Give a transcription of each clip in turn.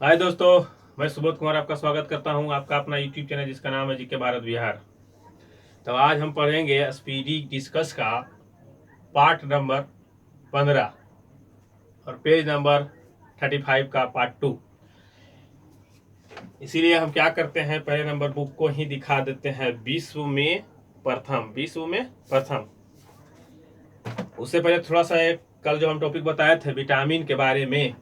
हाय दोस्तों, मैं सुबोध कुमार आपका स्वागत करता हूं आपका अपना यूट्यूब चैनल जिसका नाम है जीके भारत बिहार। तो आज हम पढ़ेंगे स्पीडी डिस्कस का पार्ट नंबर 15 और पेज नंबर 35 का पार्ट 2। इसीलिए हम क्या करते हैं, पहले नंबर बुक को ही दिखा देते हैं। विश्व में प्रथम। उससे पहले थोड़ा सा एक कल जो हम टॉपिक बताए थे विटामिन के बारे में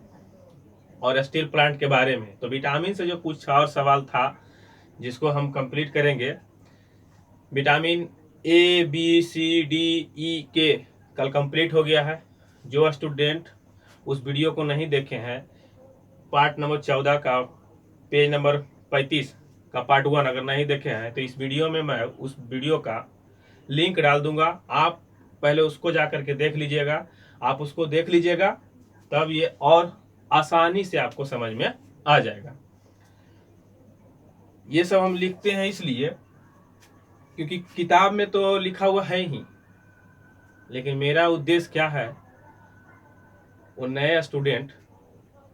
और स्टील प्लांट के बारे में, तो विटामिन से जो कुछ और सवाल था जिसको हम कंप्लीट करेंगे। Vitamin A B C D E के कल कंप्लीट हो गया है। जो स्टूडेंट उस वीडियो को नहीं देखे हैं, पार्ट नंबर 14 का पेज नंबर 35 का पार्ट 1 अगर नहीं देखे हैं तो इस वीडियो में मैं उस वीडियो का लिंक डाल दूंगा। आप पहले उसको जा करके देख लीजिएगा। आप उसको देख लीजिएगा तब ये और आसानी से आपको समझ में आ जाएगा। ये सब हम लिखते हैं इसलिए क्योंकि किताब में तो लिखा हुआ है ही, लेकिन मेरा उद्देश्य क्या है, वो नए स्टूडेंट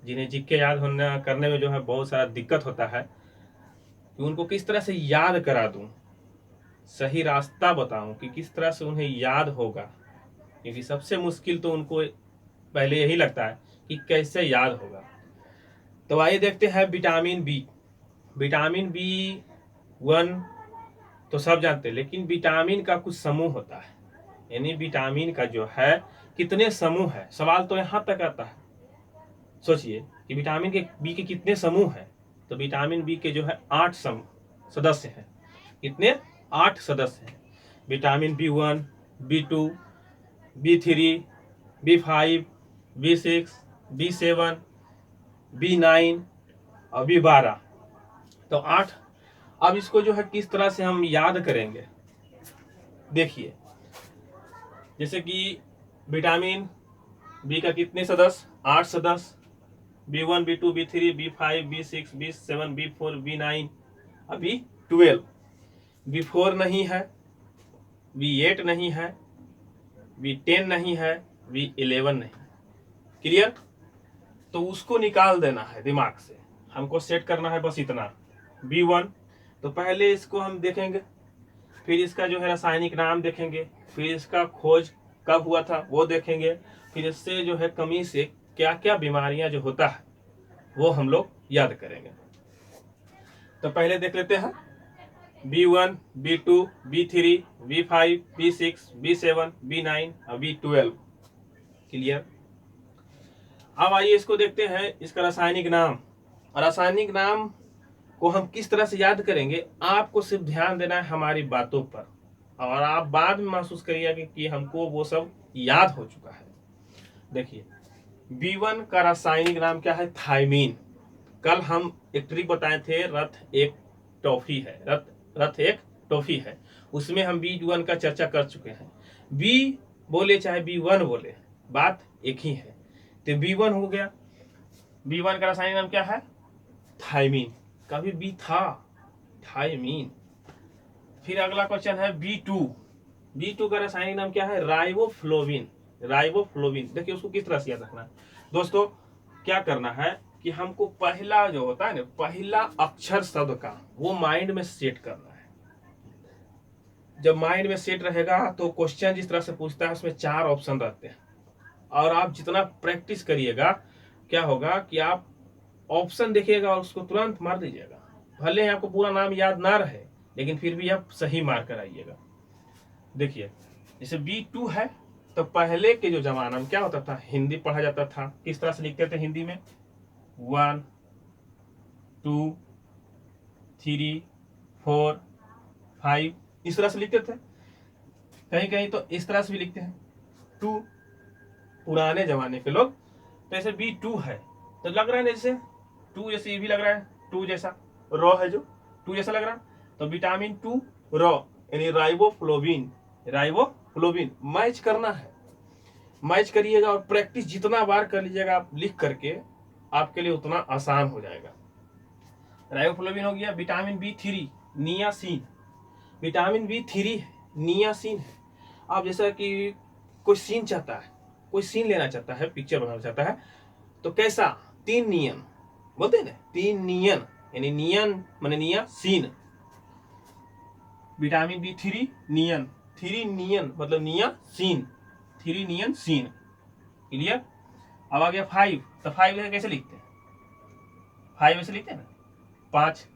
जिन्हें जीके याद होने करने में जो है बहुत सारा दिक्कत होता है, कि उनको किस तरह से याद करा दूं, सही रास्ता बताऊं कि किस तरह से उन्हें याद होगा। क्योंकि सबसे मुश्किल तो उनको पहले यही लगता है कि कैसे याद होगा। तो आइए देखते हैं विटामिन बी। विटामिन B1 तो सब जानते हैं, लेकिन विटामिन का कुछ समूह होता है। यानी विटामिन का जो है कितने समूह है, सवाल तो यहाँ तक आता है। सोचिए कि विटामिन के बी के कितने समूह हैं। तो विटामिन बी के जो है 8 सदस्य हैं। कितने? 8 सदस्य हैं। Vitamin B1, B2, B3, B5, B6, B7, B9 और B12। तो 8। अब इसको जो है किस तरह से हम याद करेंगे, देखिए। जैसे कि विटामिन बी का कितने सदस्य? 8 सदस्य। B1, B2, B3, B5, B6, B7, B4, B9 अभी 12। B4 नहीं है, B8 नहीं है, B10 नहीं है, B11 नहीं। क्लियर? तो उसको निकाल देना है दिमाग से, हमको सेट करना है बस इतना। B1 तो पहले इसको हम देखेंगे, फिर इसका जो है रासायनिक नाम देखेंगे, फिर इसका खोज कब हुआ था वो देखेंगे, फिर इससे जो है कमी से क्या क्या बीमारियां जो होता है वो हम लोग याद करेंगे। तो पहले देख लेते हैं B1, B2, B3, B5, B6, B7, B9 और B12। क्लियर? अब आइए इसको देखते हैं, इसका रासायनिक नाम। और रासायनिक नाम को हम किस तरह से याद करेंगे, आपको सिर्फ ध्यान देना है हमारी बातों पर, और आप बाद में महसूस करिएगा कि हमको वो सब याद हो चुका है। देखिए, B1 का रासायनिक नाम क्या है? थायमीन। कल हम एक ट्रिक बताए थे, रथ एक टॉफी है, उसमें हम B1 का चर्चा कर चुके हैं। बी बोले चाहे B1 बोले, बात एक ही है। तो B1 हो गया। B1 का रासायनिक नाम क्या है? थायमीन। कभी बी था, थायमीन। फिर अगला क्वेश्चन है B2 का रासायनिक नाम क्या है? राइबोफ्लोविन। देखिए उसको किस तरह से याद रखना है दोस्तों। क्या करना है कि हमको पहला जो होता है ना, पहला अक्षर शब्द का वो माइंड में सेट करना है। जब माइंड में सेट रहेगा तो क्वेश्चन जिस तरह से पूछता है उसमें 4 ऑप्शन रहते हैं, और आप जितना प्रैक्टिस करिएगा क्या होगा कि आप ऑप्शन देखिएगा और उसको तुरंत मार दीजिएगा। भले ही आपको पूरा नाम याद ना रहे, लेकिन फिर भी आप सही मार कर आइएगा। देखिए, जैसे B2 है तो पहले के जो जमाना में क्या होता था, हिंदी पढ़ा जाता था। किस तरह से लिखते थे हिंदी में? 1, 2, 3, 4, 5 इस तरह से लिखते थे। कहीं कहीं तो इस तरह से भी लिखते हैं 2, पुराने जमाने के लोग। तो ऐसे B2 है तो लग रहा है जैसे 2 जैसे, ये भी लग रहा है 2 जैसा, रॉ है जो 2 जैसा लग रहा है। तो विटामिन 2 रॉ यानी राइबोफ्लोविन मैच करना है। मैच करिएगा और प्रैक्टिस जितना बार कर लीजिएगा आप लिख करके, आपके लिए उतना आसान हो जाएगा। राइबोफ्लोविन हो गया। Vitamin B3 niacin. Vitamin B3 niacin है। अब जैसा कि कोई सीन चाहता है, कोई सीन लेना चाहता है, पिक्चर बनाना चाहता है, तो कैसा? 3 नियम। बोलते हैं ना, तीन नियन, यानी नियन माने नियासिन। विटामिन B3 नियन, 3 नियन मतलब नियासिन, 3 नियन सीन। क्लियर। अब आ गया 5, तो 5 कैसे लिखते हैं? 5 ऐसे लिखते हैं ना, 5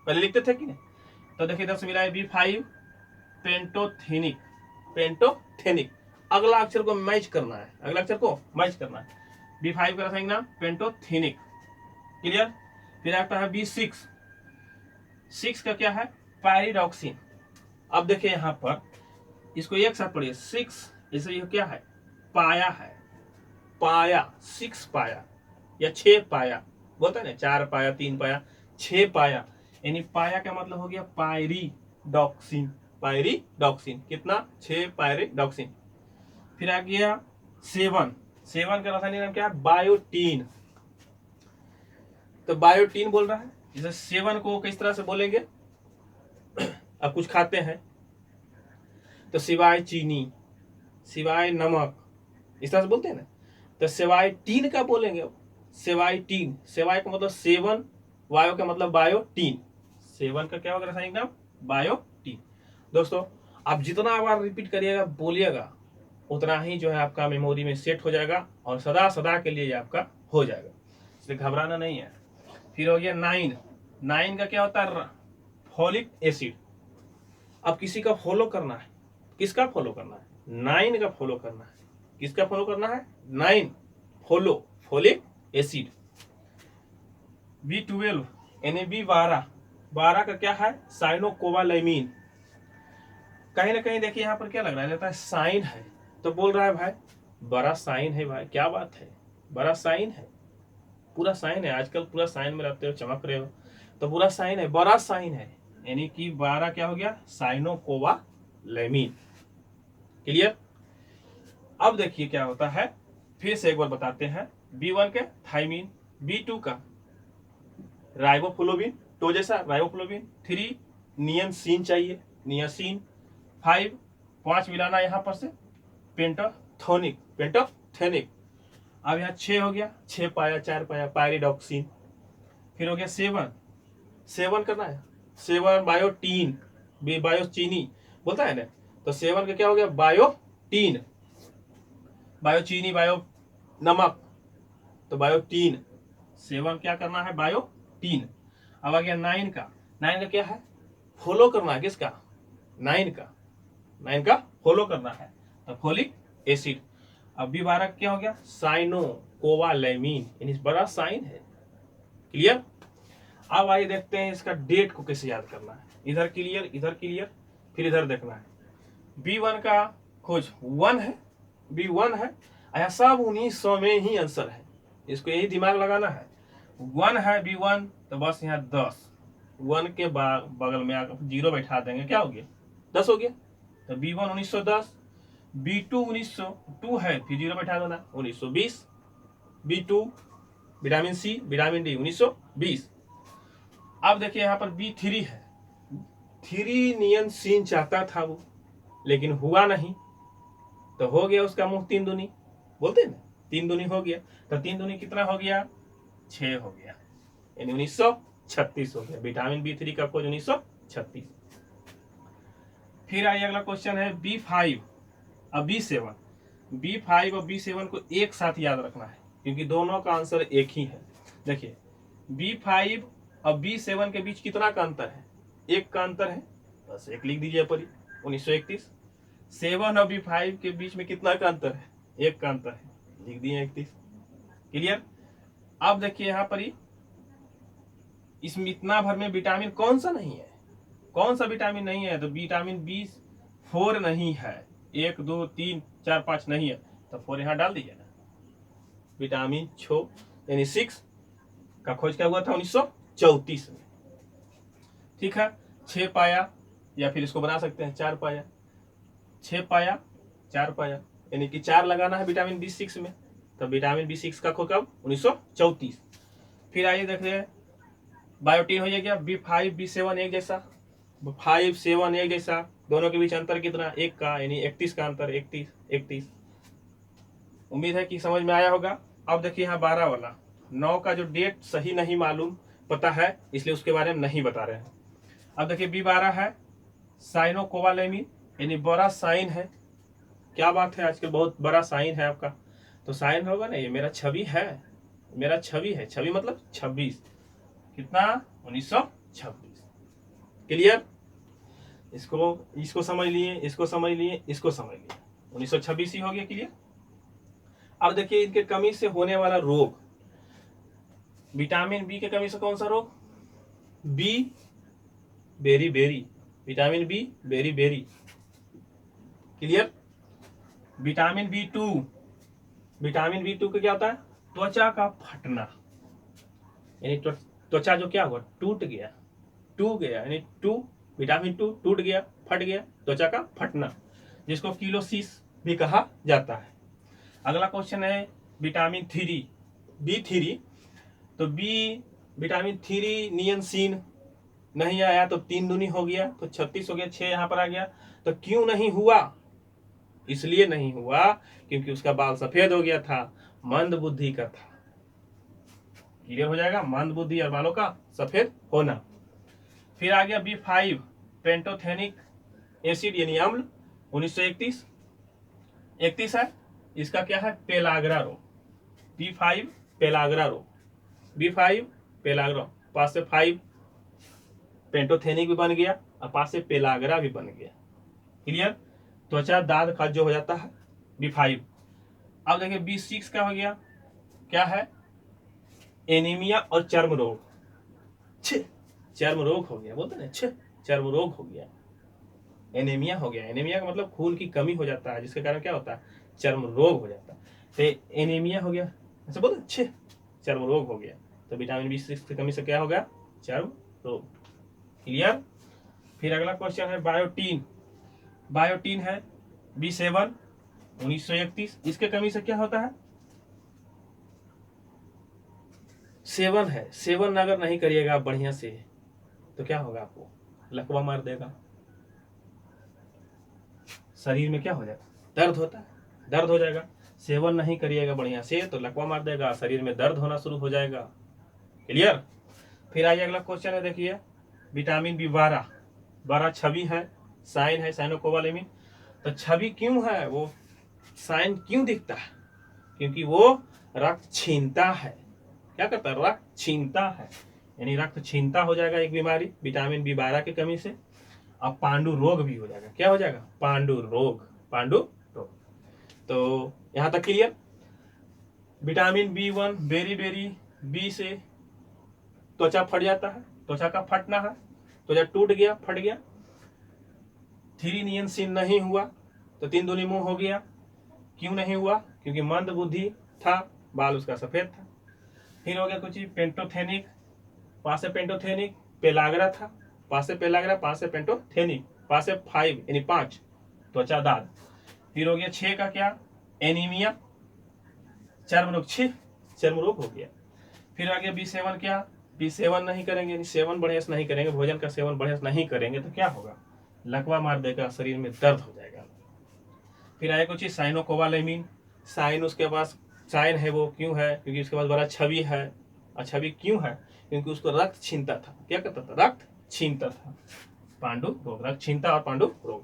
पहले लिखते थे कि नहीं? तो देखिए इधर से मिला है B5 पेंटोथेनिक, पेंटोथेनिक। अगला अक्षर को मैच करना है, अगला अक्षर को मैच करना है। B5 का रसायनिक नाम पेंटोथेनिक। क्लियर। फिर आता है B6, 6 का क्या है? पायरिडॉक्सिन। अब देखिए यहां पर इसको एक साथ पढ़िए, 6 जैसे ये क्या है? पाया है, पाया, 6 पाया या 6 पाया, बोलता है ना 4 पाया, 3 पाया, 6 पाया। यानी पाया का मतलब हो गया पायरिडॉक्सिन, पायरिडॉक्सिन। कितना? 6 पायरिडॉक्सिन। फिर आ गया 7, 7 का रासायनिक नाम क्या है? बायोटीन। तो बायोटीन बोल रहा है, जैसे 7 को किस तरह से बोलेंगे? अब कुछ खाते हैं तो सिवाय चीनी, सिवाय नमक, इस तरह से बोलते हैं ना। तो सिवाय टीन का बोलेंगे, सिवाय टीन। सिवाय का मतलब 7, वायो का मतलब बायोटीन। 7 का क्या होगा रासायनिक नाम? बायोटीन। दोस्तों आप जितना बार रिपीट करिएगा, बोलिएगा, उतना ही जो है आपका मेमोरी में सेट हो जाएगा और सदा सदा के लिए आपका हो जाएगा, इसलिए घबराना नहीं है। फिर हो गया 9, 9 का क्या होता है? Folic acid. अब किसी का फॉलो करना है, किसका फॉलो करना है? 9 का फॉलो करना है। किसका फॉलो करना है? 9 फॉलो, फॉलिक एसिड। B12 यानी B12, 12 का क्या है? साइनोकोबालामिन। कहीं ना कहीं देखिए यहाँ पर क्या लग रहा है, लगता है साइन है, तो बोल रहा है भाई बड़ा साइन है। भाई क्या बात है, बड़ा साइन है, पूरा साइन है। आजकल पूरा साइन में रहते हो, चमक रहे हो, तो पूरा साइन है, बड़ा साइन है। यानी कि 12 क्या हो गया? साइनोकोबालामिन। क्लियर। अब देखिए क्या होता है, फिर से एक बार बताते हैं। B1 के थाइमिन, B2 का राइबोफ्लोविन, तो जैसा राइबोफ्लोविन। 3 नियनसिन चाहिए, नियासिन। 5 मिलाना यहाँ पर से पेंटाथोनिक, पेंटाथेनिक। अब यहाँ 6 हो गया, 6 पाया, 4 पाया, पायरिडॉक्सिन। फिर हो गया 7, 7 करना है, 7 बायोटीन, बायो चीनी बोलता है ना। तो 7 का क्या हो गया? बायोटीन, बायो चीनी, बायो नमक, तो बायोटीन। 7 क्या करना है? बायोटीन। अब आ गया 9 का, 9 का क्या है? फॉलो करना है, किसका? 9 का, 9 का फॉलो करना है, तो फोलिक एसिड। अब B12 क्या हो गया? साइनोकोबालामिन, यानी बड़ा साइन है। क्लियर। अब आइए देखते हैं इसका डेट को कैसे याद करना है। इधर क्लियर, इधर क्लियर, फिर इधर देखना है। B1 का खोज 1 है, B1 है, यह सब 1900 में ही आंसर है, इसको यही दिमाग लगाना है। 1 है B1, तो बस यहाँ 10, 1 के बगल में आकर 0 बैठा देंगे, क्या हो गया? 10 हो गया। तो B1 1910, B2 1902 है, फिर 0 बैठा देना, 1920। B2 vitamin C, vitamin D 1920। अब देखिए यहाँ पर B3 है, 3 नियनसिन चाहता था वो, लेकिन हुआ नहीं, तो हो गया उसका मुंह 3 दूनी, बोलते हैं ना, 3 दूनी हो गया। तो 3 दूनी कितना हो गया? 6 हो गया, यानी 1936 हो गया। विटामिन B3 का खोज 1936। फिर आइए अगला क्वेश्चन है B5 और B7। B5 और B7 को एक साथ याद रखना है, क्योंकि दोनों का आंसर एक ही है। देखिए B5 और B7 के बीच कितना का अंतर है? एक का अंतर है, बस एक लिख दीजिए पर 1931। 7 और B5 के बीच में कितना का अंतर है? एक का अंतर है, लिख दिए 31। क्लियर। अब देखिए यहाँ पर इसमें इतना भर में विटामिन कौन सा नहीं है? कौन सा विटामिन नहीं है? तो विटामिन B4 नहीं है, 1 2 3 4 5 नहीं है, तो 4 यहाँ डाल दीजिए ना। विटामिन 6 यानी 6 का खोज क्या हुआ था? 1934 में। ठीक है, 6 पाया, या फिर इसको बना सकते हैं 4 पाया, 6 पाया 4 पाया, यानी कि 4 लगाना है विटामिन B6 में, तो विटामिन B6 का खोज कब? 1934। फिर आइए देख रहे हैं बायोटीन हो गया, B5 B7 एक जैसा, 5 7 एक जैसा, दोनों के बीच अंतर कितना? 1 का, यानी 31 का अंतर, 31 31। उम्मीद है कि समझ में आया होगा। अब देखिए यहाँ 12 वाला 9 का जो डेट सही नहीं मालूम पता है, इसलिए उसके बारे में नहीं बता रहे हैं। अब देखिए B12 है साइनोकोबालेमिन, यानी बड़ा साइन है। क्या बात है, आजकल बहुत बड़ा साइन है आपका, तो साइन होगा ना, ये मेरा छवि है, मेरा छवि है, छवि मतलब 26, कितना 1926। क्लियर, इसको समझ लिए, इसको समझ लिए, इसको समझ लिए, 1926 ही हो गया। क्लियर। अब देखिए इनके कमी से होने वाला रोग, विटामिन बी के कमी से कौन सा रोग, B beriberi, vitamin B beriberi. Clear. Vitamin B2, vitamin B2 का क्या होता है, त्वचा का फटना, यानी त्वचा जो क्या हुआ, टूट गया, यानी विटामिन 2 टूट गया, फट गया, त्वचा का फटना, जिसको किलोसिस भी कहा जाता है। अगला क्वेश्चन है विटामिन 3 B3, तो विटामिन 3 नियंसिन नहीं आया तो 3 दूनी हो गया, तो 36 हो गया, 6 यहाँ पर आ गया। तो क्यों नहीं हुआ, इसलिए नहीं हुआ क्योंकि उसका बाल सफेद हो गया था, मंद बुद्धि का था। क्लियर हो जाएगा, मंद बुद्धि और बालों का सफेद होना। फिर आ गया B5 पेंटोथेनिक एसिड यानी अम्ल, 1931 है। इसका क्या है, पेलाग्रा रोग, B5 पेलाग्रा रोग, B5 पेलाग्रा, पास से 5 पेंटोथेनिक भी बन गया और पास से पेलाग्रा भी बन गया। क्लियर, त्वचा दाद खज जो हो जाता है, B5। अब देखिए B6 का हो गया, क्या है, एनीमिया और चर्म रोग, चर्म रोग हो गया, बोलते ना चर्म रोग हो गया, एनीमिया हो गया। एनीमिया का मतलब खून की कमी हो जाता है, जिसके कारण क्या होता है, चर्म रोग हो जाता है। तो एनीमिया हो गया, ऐसे बोलते चर्म रोग हो गया। तो विटामिन B6 की कमी से क्या हो गया, चर्म रोग। क्लियर। फिर अगला क्वेश्चन है बायोटीन, बायोटीन है B7 1931, इसके कमी से क्या होता है, सेवन है, सेवन अगर नहीं करिएगा आप बढ़िया से तो क्या होगा, आपको लकवा मार देगा, शरीर में क्या हो जाएगा, दर्द होता है, दर्द हो जाएगा। सेवन नहीं करिएगा बढ़िया से तो लकवा मार देगा, शरीर में दर्द होना शुरू हो जाएगा। क्लियर। फिर आइए अगला क्वेश्चन है, देखिए विटामिन B12, 12 छवि है, साइन है साइनोकोबालेमिन। तो छवि क्यों है, वो साइन क्यों दिखता है, क्योंकि वो रक्त छीनता है। क्या करता है, रक्त छीनता है, यानी रक्त छीनता हो जाएगा एक बीमारी विटामिन B12 की कमी से। अब पांडु रोग भी हो जाएगा, क्या हो जाएगा, पांडु रोग, पांडु रोग। तो यहां तक clear. Vitamin B1 beriberi, B से त्वचा फट जाता है, त्वचा का फटना है, त्वचा टूट गया, फट गया। 3 नियंत्रण नहीं हुआ तो 3 दूनी मुंह हो गया। क्यों नहीं हुआ, क्योंकि मंद बुद्धि था, बाल उसका सफेद था। फिर हो गया कुछ पेंटोथेनिक, पास से पेंटोथेनिक, पेलाग्रा था, पास से पेलाग्रा, पास से पेंटोथेनिक, पास से 5 यानी 5 त्वचा दाद। फिर हो गया 6 का क्या, एनीमिया, चर्म रोग, चर्म रोग हो गया। फिर आ गया B7, क्या, B7 नहीं करेंगे, यानी सेवन बढ़िया से नहीं करेंगे, भोजन का सेवन बढ़िया से नहीं करेंगे तो क्या होगा, लकवा मार देगा, शरीर में दर्द हो जाएगा। फिर आया कुछ साइनोकोबालेमिन, साइन उसके पास साइन है, वो क्यों है, क्योंकि उसके पास बड़ा छवि है। और छवि क्यों है, क्योंकि उसको रक्त छीनता था, क्या करता था, रक्त छीनता था, पांडु रोग, रक्त छीनता और पांडु रोग।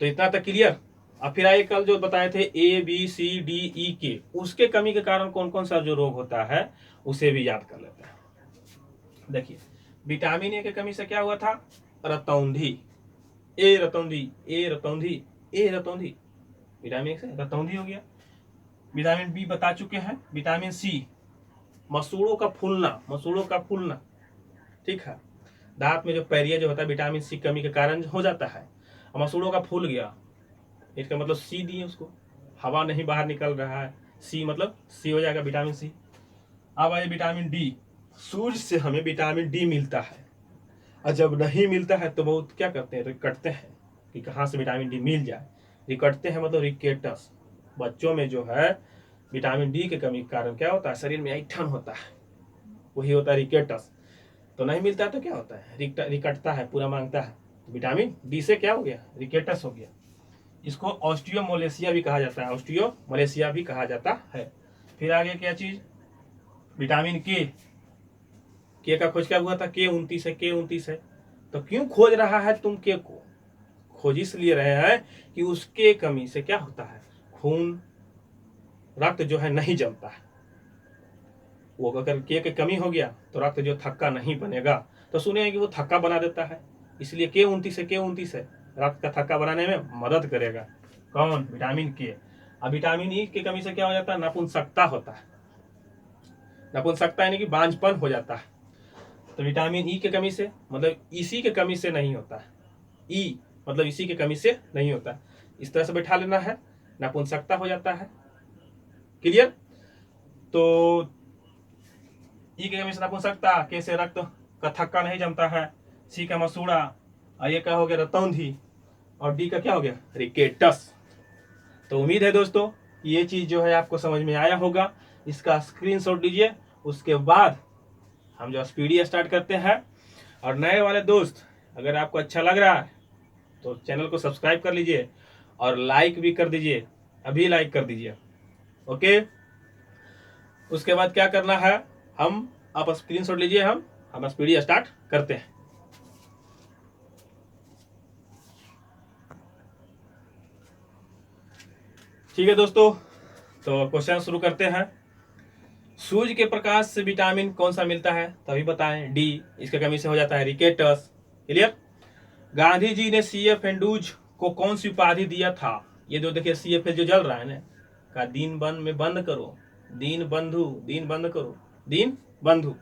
तो इतना तक क्लियर। अब फिर आए कल जो बताए थे ABCDE उसके कमी के कारण कौन कौन सा जो रोग होता है उसे भी याद कर लेते हैं। देखिए विटामिन A की कमी से क्या हुआ था, रतौंधी, ए रतौंधी, ए रतौंधी, ए रतौंधी, विटामिन से रतौंधी हो गया। विटामिन B बता चुके हैं। विटामिन C मसूड़ों का फूलना, मसूड़ों का फूलना, ठीक है, दांत में जो पैरिया जो होता है विटामिन C कमी के कारण हो जाता है, मसूड़ों का फूल गया, इसका मतलब C दिए उसको, हवा नहीं बाहर निकल रहा है, C मतलब C हो जाएगा विटामिन C। अब आए विटामिन D, सूर्य से हमें विटामिन D मिलता है, और जब नहीं मिलता है तो बहुत क्या करते हैं, रिकटते हैं कि कहाँ से विटामिन D मिल जाए। रिकटते हैं मतलब रिकेटस, बच्चों में जो है विटामिन D के कमी के कारण क्या होता है, शरीर में ऐंठन होता है, वही होता है रिकेटस। तो नहीं मिलता है तो क्या होता है, रिकटता है, पूरा मांगता है। तो विटामिन D से क्या हो गया, रिकेटस हो गया। इसको ऑस्टियोमोलेसिया भी कहा जाता है, ऑस्टियोमोलेसिया भी कहा जाता है। फिर आगे क्या चीज, विटामिन के का खोज क्या हुआ था? K29 है, K29 है। तो क्यों खोज रहा है तुम के को? खोज इसलिए रहे हैं कि उसके कमी से क्या होता है, खून रक्त जो है नहीं जमता है। वो अगर के की कमी हो गया तो रक्त जो थक्का नहीं बनेगा, तो सुने कि वो थक्का बना देता है। इसलिए K29 है, रक्त का थक्का बनाने में मदद करेगा। कौन? विटामिन के। अब विटामिन ई की कमी से क्या हो जाता है? नपुंसकता होता है। नपुंसकता यानी कि बांझपन हो जाता है। तो विटामिन ई की कमी से मतलब इसी के कमी से नहीं होता है। ई मतलब इसी की कमी से नहीं होता। इस तरह से बैठा लेना है, नपुंसकता हो जाता है। क्लियर? तो ई की कमी से नपुंसकता, के से रक्त का थक्का नहीं जमता है, सी का मसूड़ा, और ये क्या हो गया? रतौंधी, और डी का क्या हो गया? रिकेटस। तो उम्मीद है दोस्तों ये चीज जो है आपको समझ में आया होगा। इसका स्क्रीनशॉट लीजिए, उसके बाद हम जो स्पीडी स्टार्ट करते हैं। और नए वाले दोस्त अगर आपको अच्छा लग रहा है तो चैनल को सब्सक्राइब कर लीजिए और लाइक भी कर दीजिए, अभी लाइक कर दीजिए। ओके, उसके बाद क्या करना है, आप स्क्रीनशॉट लीजिए, हम स्पीडी स्टार्ट करते हैं। ठीक है दोस्तों, तो क्वेश्चन शुरू करते हैं। सूर्य के प्रकाश से विटामिन कौन सा मिलता है? तभी बताएं। डी, इसके कमी से हो जाता है रिकेटस। क्लियर? गांधी जी ने CF एंडूज को कौन सी उपाधि दिया था? ये जो देखिए CF जो जल रहा है ना, का दीन बंद में बंद करो, दीन बंधु, दीन बंद करो, दीन बंधु।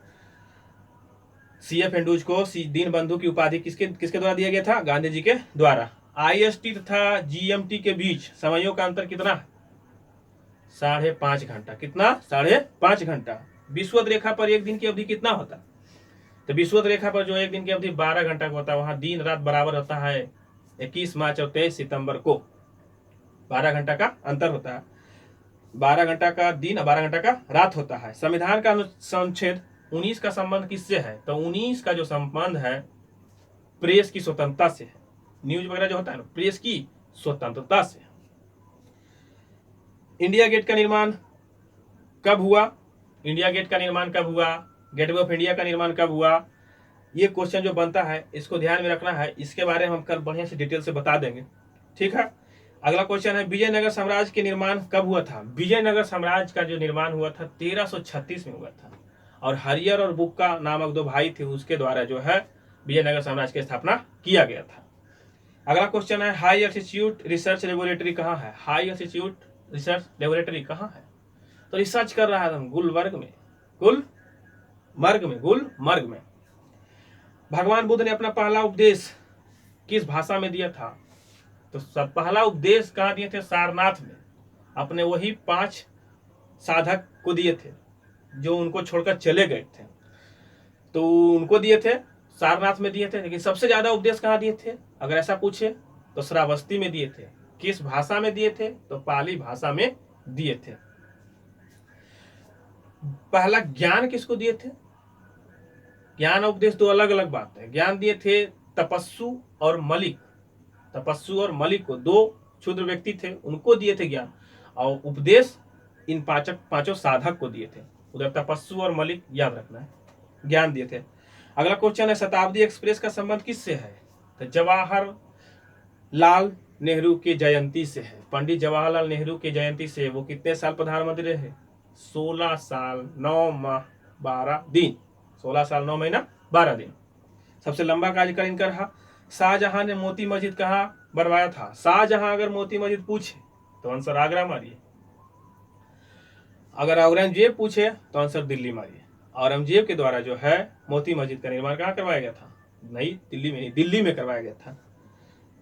CF एंडूज को दीन बंधु की उपाधि किसके किसके द्वारा दिया गया था? गांधी जी के द्वारा। IST तथा GMT के बीच समयों का अंतर कितना है? 5.5 घंटा। कितना? 5.5 घंटा। विषुवत रेखा पर एक दिन की अवधि कितना होता है? तो विषुवत रेखा पर जो एक दिन की अवधि 12 घंटा का होता है, वहां दिन रात बराबर होता है। 21 मार्च और 23 सितंबर को 12 घंटा का अंतर होता है। 12 घंटा का दिन और 12 घंटा का रात होता है। संविधान का अनुच्छेद 19 का संबंध किससे है? तो 19 का जो संबंध है प्रेस की स्वतंत्रता से है। न्यूज वगैरह जो होता है ना, प्रेस की स्वतंत्रता से। इंडिया गेट का निर्माण कब हुआ? इंडिया गेट का निर्माण कब हुआ? गेटवे ऑफ इंडिया का निर्माण कब हुआ? ये क्वेश्चन जो बनता है इसको ध्यान में रखना है। इसके बारे में हम कल बढ़िया से डिटेल से बता देंगे। ठीक है। अगला क्वेश्चन है, विजयनगर साम्राज्य के निर्माण कब हुआ था? विजयनगर साम्राज्य का जो निर्माण हुआ था 1336 में हुआ था, और हरियर और बुक्का नामक 2 भाई थे, उसके द्वारा जो है विजयनगर साम्राज्य की स्थापना किया गया था। अगला क्वेश्चन है, हाई एल्टीट्यूड रिसर्च लेबोरेटरी कहाँ है? हाई एल्टीट्यूड रिसर्च लेबोरेटरी कहाँ है? तो रिसर्च कर रहा था गुलमर्ग में, गुलमर्ग में। भगवान बुद्ध ने अपना पहला उपदेश किस भाषा में दिया था? तो पहला उपदेश कहाँ दिए थे? सारनाथ में। अपने वही 5 साधक को दिए थे जो उनको छोड़कर चले गए थे, तो उनको दिए थे, सारनाथ में दिए थे। लेकिन सबसे ज्यादा उपदेश कहाँ दिए थे अगर ऐसा पूछे तो श्रावस्ती में दिए थे। किस भाषा में दिए थे? तो पाली भाषा में दिए थे। पहला ज्ञान किसको दिए थे? ज्ञान उपदेश 2 अलग अलग बात है। ज्ञान दिए थे तपस्सु और मलिक। तपस्सु और मलिक को 2 क्षुद्र व्यक्ति थे, उनको दिए थे ज्ञान, और उपदेश इन 5 साधक को दिए थे। उधर तपस्सु और मलिक याद रखना है, ज्ञान दिए थे। अगला क्वेश्चन है, शताब्दी एक्सप्रेस का संबंध किससे है? तो जवाहरलाल नेहरू की जयंती से है। पंडित जवाहरलाल नेहरू की जयंती से। वो कितने साल प्रधानमंत्री रहे? 16 साल 9 माह 12 दिन। 16 साल 9 महीना 12 दिन। सबसे लंबा कार्यकाल इनका रहा। शाहजहां ने मोती मस्जिद कहाँ बनवाया था? शाहजहां अगर मोती मस्जिद पूछे तो आंसर आगरा मारिए, अगर औरंगजेब पूछे तो आंसर दिल्ली मारिए। औरंगजेब के द्वारा जो है मोती मस्जिद का निर्माण कहाँ करवाया गया था? नहीं दिल्ली में, नहीं दिल्ली में करवाया गया था।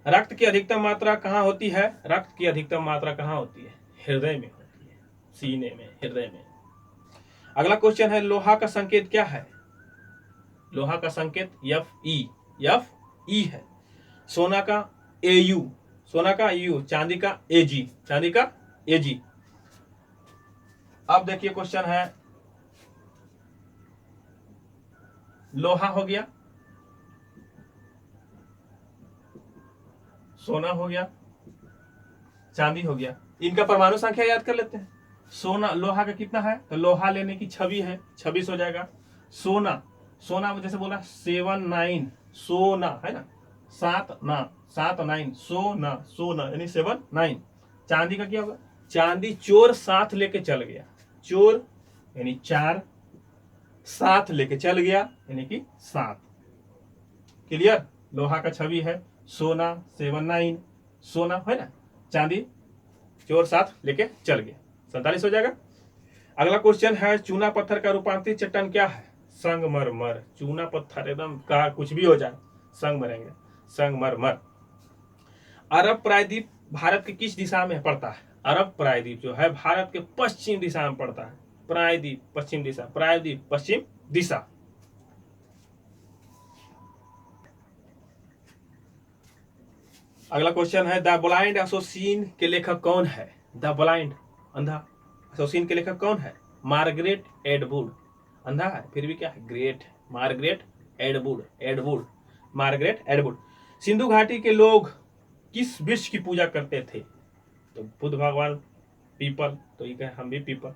रक्त की अधिकतम मात्रा कहाँ होती है? रक्त की अधिकतम मात्रा कहाँ होती है? हृदय में होती है, सीने में, हृदय में। अगला क्वेश्चन है, लोहा का संकेत क्या है? लोहा का संकेत Fe है। सोना का Au, सोना का U, चांदी का Ag, चांदी का Ag। अब देखिए क्वेश्चन है, लोहा हो गया, सोना हो गया, चांदी हो गया, इनका परमाणु संख्या याद कर लेते हैं। सोना, लोहा का कितना है, तो लोहा लेने की 26 है, 26 हो जाएगा। सोना, सोना में जैसे बोला 7 9, सोना है ना, 7 ना, 7 9, सोना, सोना यानी 7 9। चांदी का क्या होगा, चांदी चोर साथ लेके चल गया, चोर यानी 4, साथ लेके चल गया यानी कि 7। क्लियर। लोहा का 26 है, सोना 7 9, सोना है ना, चांदी चोर साथ लेके चल गया, 47 हो जाएगा। अगला क्वेश्चन है, चूना पत्थर का रूपांतरित चट्टान क्या है, संगमरमर। चूना पत्थर एकदम का कुछ भी हो जाए, संग मरेंगे, संगमरमर। अरब प्रायद्वीप भारत के किस दिशा में पड़ता है, अरब प्रायद्वीप जो है भारत के पश्चिम दिशा में पड़ता है, प्रायद्वीप पश्चिम दिशा, प्रायद्वीप पश्चिम दिशा। अगला क्वेश्चन है, द ब्लाइंड असोसिन के लेखक कौन है, द ब्लाइंड अंधा असोसिन के लेखक कौन है, मार्गरेट एडवुड। अंधा है फिर भी क्या है, ग्रेट, मार्गरेट एडवुड, एडवुड, मार्गरेट एडवुड। सिंधु घाटी के लोग किस वृक्ष की पूजा करते थे, तो बुद्ध भगवान, पीपल, तो ये कहे हम भी पीपल।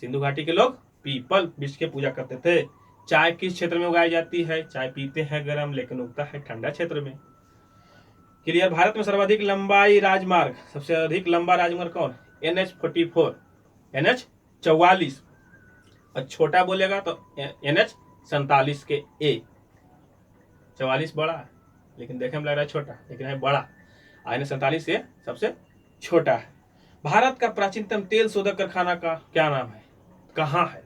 सिंधु घाटी के लोग पीपल वृक्ष की पूजा करते थे। चाय किस क्षेत्र में उगाई जाती है, चाय पीते हैं गर्म लेकिन उगता है ठंडा क्षेत्र में। क्लियर। भारत में सर्वाधिक लंबाई राजमार्ग, सबसे अधिक लंबा राजमार्ग कौन, NH44, NH44। और छोटा बोलेगा तो NH47 के ए। 44 बड़ा है लेकिन देखने में लग रहा है छोटा, लेकिन है बड़ा। NH47 से सबसे छोटा है। भारत का प्राचीनतम तेल शोधक कारखाना का क्या नाम है, कहाँ है,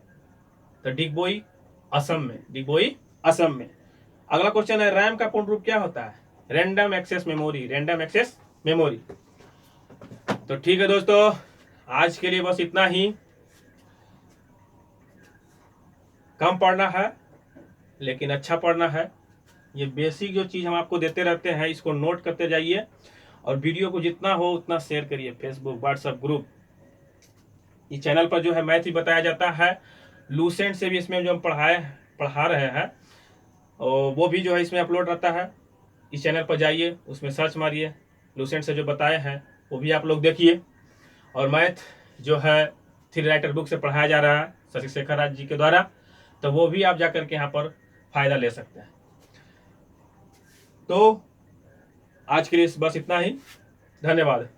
तो डिगबोई असम में, डिगबोई असम में। अगला क्वेश्चन है, रैम का पूर्ण रूप क्या होता है, random access memory, random access memory. तो ठीक है दोस्तों, आज के लिए बस इतना ही। कम पढ़ना है लेकिन अच्छा पढ़ना है। ये बेसिक जो चीज़ हम आपको देते रहते हैं इसको नोट करते जाइए, और वीडियो को जितना हो उतना शेयर करिए, फेसबुक, व्हाट्सएप ग्रुप। इस चैनल पर जो है मैथ ही बताया जाता है, लूसेंट से भी इसमें जो हम पढ़ा रहे हैं और वो भी जो है इसमें अपलोड रहता है। इस चैनल पर जाइए, उसमें सर्च मारिए, लूसेंट से जो बताए हैं वो भी आप लोग देखिए। और मैथ जो है थ्री राइटर बुक से पढ़ाया जा रहा है शशि शेखर राज जी के द्वारा, तो वो भी आप जाकर के यहाँ पर फायदा ले सकते हैं। तो आज के लिए बस इतना ही, धन्यवाद।